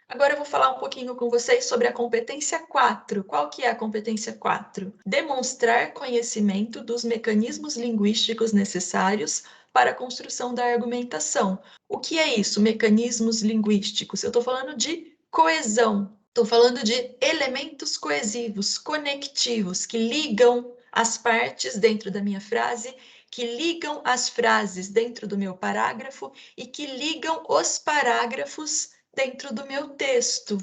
Agora eu vou falar um pouquinho com vocês sobre a competência 4. Qual que é a competência 4? Demonstrar conhecimento dos mecanismos linguísticos necessários para a construção da argumentação. O que é isso, mecanismos linguísticos? Eu estou falando de coesão, estou falando de elementos coesivos, conectivos, que ligam as partes dentro da minha frase, que ligam as frases dentro do meu parágrafo e que ligam os parágrafos dentro do meu texto.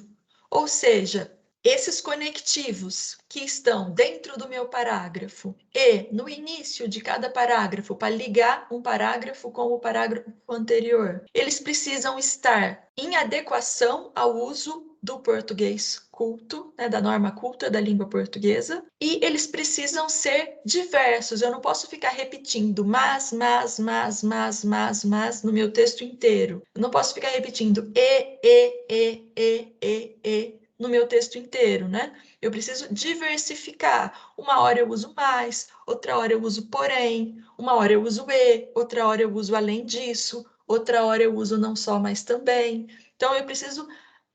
Ou seja, esses conectivos que estão dentro do meu parágrafo e no início de cada parágrafo, para ligar um parágrafo com o parágrafo anterior, eles precisam estar em adequação ao uso do português culto, né, da norma culta da língua portuguesa, e eles precisam ser diversos. Eu não posso ficar repetindo mas no meu texto inteiro. Eu não posso ficar repetindo no meu texto inteiro, né? Eu preciso diversificar. Uma hora eu uso mais, outra hora eu uso porém, uma hora eu uso e, outra hora eu uso além disso, outra hora eu uso não só, mas também. Então eu preciso,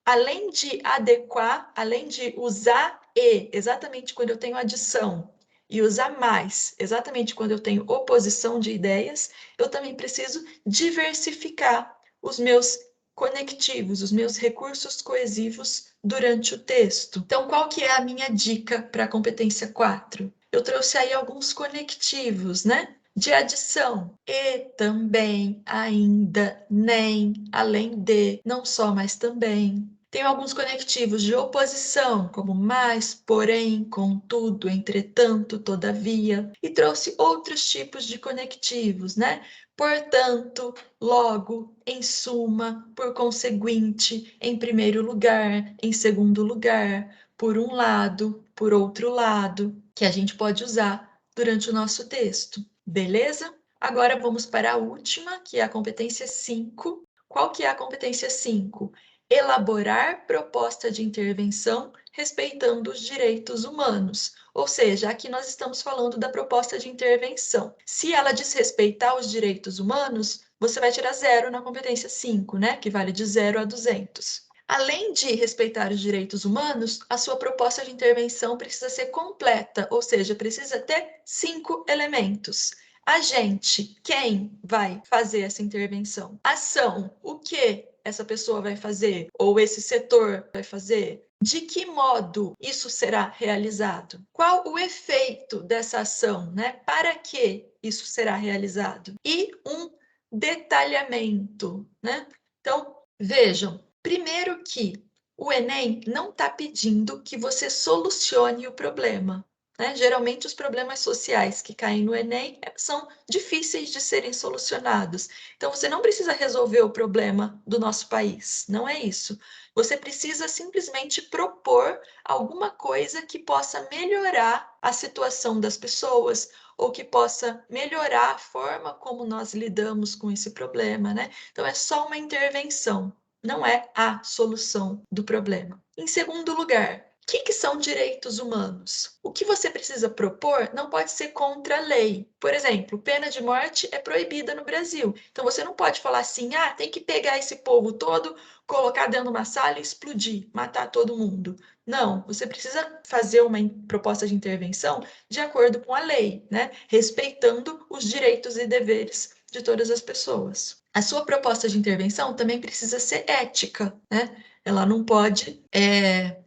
além de adequar, além de usar e exatamente quando eu tenho adição e usar mais exatamente quando eu tenho oposição de ideias, eu também preciso diversificar os meus conectivos, os meus recursos coesivos durante o texto. Então, qual que é a minha dica para a competência 4? Eu trouxe aí alguns conectivos, né? De adição, e também, ainda, nem, além de, não só, mas também. Tem alguns conectivos de oposição, como mais, porém, contudo, entretanto, todavia, e trouxe outros tipos de conectivos, né? Portanto, logo, em suma, por conseguinte, em primeiro lugar, em segundo lugar, por um lado, por outro lado, que a gente pode usar durante o nosso texto, beleza? Agora vamos para a última, que é a competência 5. Qual que é a competência 5? Elaborar proposta de intervenção respeitando os direitos humanos. Ou seja, aqui nós estamos falando da proposta de intervenção. Se ela desrespeitar os direitos humanos, você vai tirar 0 na competência 5, né? Que vale de 0 a 200. Além de respeitar os direitos humanos, a sua proposta de intervenção precisa ser completa, ou seja, precisa ter 5 elementos. Agente, quem vai fazer essa intervenção? Ação, o que essa pessoa vai fazer ou esse setor vai fazer? De que modo isso será realizado? Qual o efeito dessa ação, né? Para que isso será realizado? E um detalhamento, né? Então, vejam, primeiro que o Enem não está pedindo que você solucione o problema, né? Geralmente, os problemas sociais que caem no Enem são difíceis de serem solucionados. Então, você não precisa resolver o problema do nosso país, não é isso. Você precisa simplesmente propor alguma coisa que possa melhorar a situação das pessoas ou que possa melhorar a forma como nós lidamos com esse problema, né? Então, é só uma intervenção, não é a solução do problema. Em segundo lugar, o que são direitos humanos? O que você precisa propor não pode ser contra a lei. Por exemplo, pena de morte é proibida no Brasil. Então você não pode falar assim, tem que pegar esse povo todo, colocar dentro de uma sala e explodir, matar todo mundo. Não, você precisa fazer uma proposta de intervenção de acordo com a lei, né? Respeitando os direitos e deveres de todas as pessoas. A sua proposta de intervenção também precisa ser ética, né? Ela não pode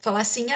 falar assim,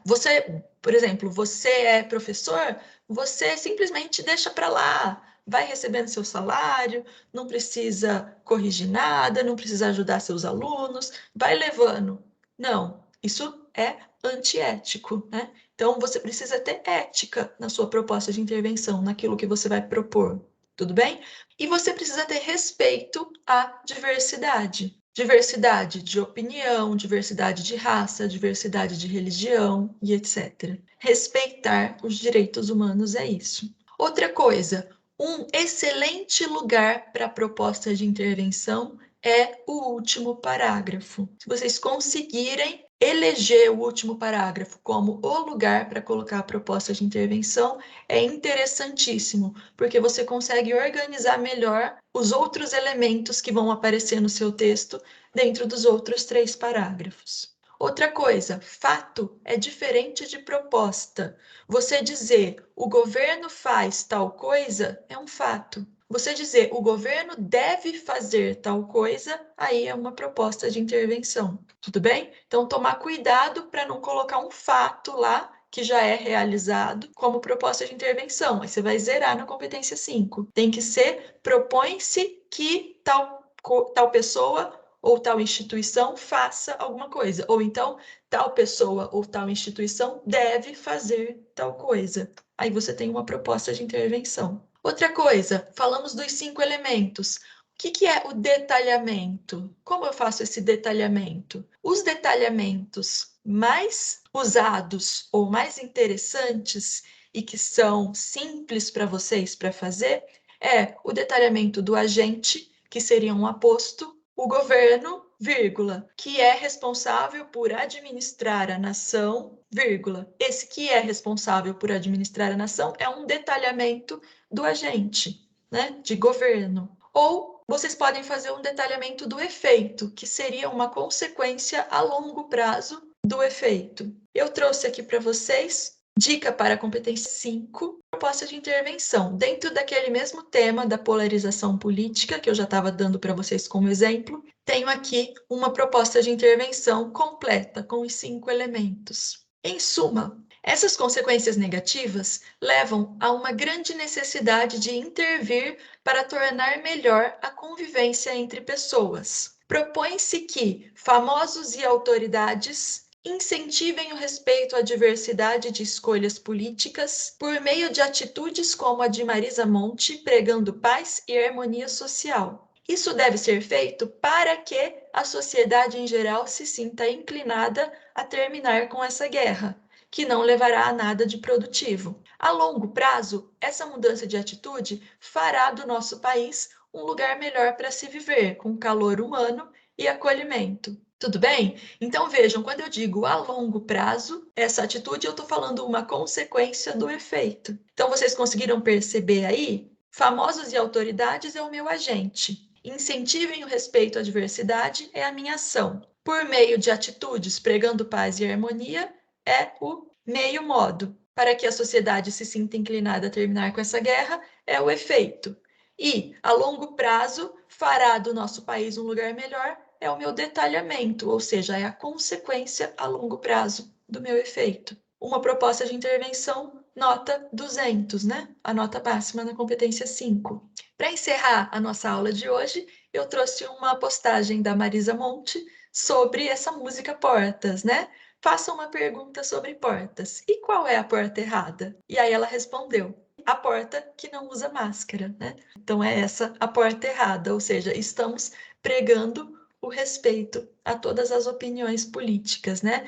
você, por exemplo, você é professor, você simplesmente deixa para lá, vai recebendo seu salário, não precisa corrigir nada, não precisa ajudar seus alunos, vai levando. Não, isso é antiético, né? Então, você precisa ter ética na sua proposta de intervenção, naquilo que você vai propor, tudo bem? E você precisa ter respeito à diversidade. Diversidade de opinião, diversidade de raça, diversidade de religião e etc. Respeitar os direitos humanos é isso. Outra coisa, um excelente lugar para a proposta de intervenção é o último parágrafo. Se vocês conseguirem eleger o último parágrafo como o lugar para colocar a proposta de intervenção, é interessantíssimo, porque você consegue organizar melhor os outros elementos que vão aparecer no seu texto dentro dos outros 3 parágrafos. Outra coisa, fato é diferente de proposta. Você dizer o governo faz tal coisa é um fato. Você dizer o governo deve fazer tal coisa, aí é uma proposta de intervenção. Tudo bem? Então, tomar cuidado para não colocar um fato lá que já é realizado como proposta de intervenção. Aí você vai zerar na competência 5. Tem que ser propõe-se que tal pessoa ou tal instituição faça alguma coisa, ou então tal pessoa ou tal instituição deve fazer tal coisa. Aí você tem uma proposta de intervenção. Outra coisa, falamos dos 5 elementos. O que é o detalhamento? Como eu faço esse detalhamento? Os detalhamentos mais usados ou mais interessantes e que são simples para vocês para fazer é o detalhamento do agente, que seria um aposto, o governo, vírgula, que é responsável por administrar a nação, vírgula. Esse que é responsável por administrar a nação é um detalhamento do agente, né, de governo. Ou vocês podem fazer um detalhamento do efeito, que seria uma consequência a longo prazo do efeito. Eu trouxe aqui para vocês dica para a competência 5, proposta de intervenção, dentro daquele mesmo tema da polarização política, que eu já estava dando para vocês como exemplo, tenho aqui uma proposta de intervenção completa, com os 5 elementos. Em suma, essas consequências negativas levam a uma grande necessidade de intervir para tornar melhor a convivência entre pessoas. Propõe-se que famosos e autoridades incentivem o respeito à diversidade de escolhas políticas por meio de atitudes como a de Marisa Monte, pregando paz e harmonia social. Isso deve ser feito para que a sociedade em geral se sinta inclinada a terminar com essa guerra, que não levará a nada de produtivo. A longo prazo, essa mudança de atitude fará do nosso país um lugar melhor para se viver, com calor humano e acolhimento. Tudo bem? Então vejam, quando eu digo a longo prazo, essa atitude eu estou falando uma consequência do efeito. Então vocês conseguiram perceber aí? Famosos e autoridades é o meu agente. Incentivem o respeito à diversidade é a minha ação. Por meio de atitudes pregando paz e harmonia é o meio modo. Para que a sociedade se sinta inclinada a terminar com essa guerra é o efeito. E, a longo prazo, fará do nosso país um lugar melhor é o meu detalhamento, ou seja, é a consequência a longo prazo do meu efeito. Uma proposta de intervenção, nota 200, né? A nota máxima na competência 5. Para encerrar a nossa aula de hoje, eu trouxe uma postagem da Marisa Monte sobre essa música Portas, né? Faça uma pergunta sobre portas. E qual é a porta errada? E aí ela respondeu: a porta que não usa máscara, né? Então é essa a porta errada, ou seja, estamos pregando o respeito a todas as opiniões políticas, né?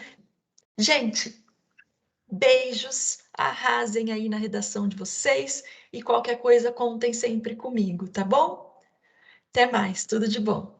Gente, beijos, arrasem aí na redação de vocês e qualquer coisa contem sempre comigo, tá bom? Até mais, tudo de bom.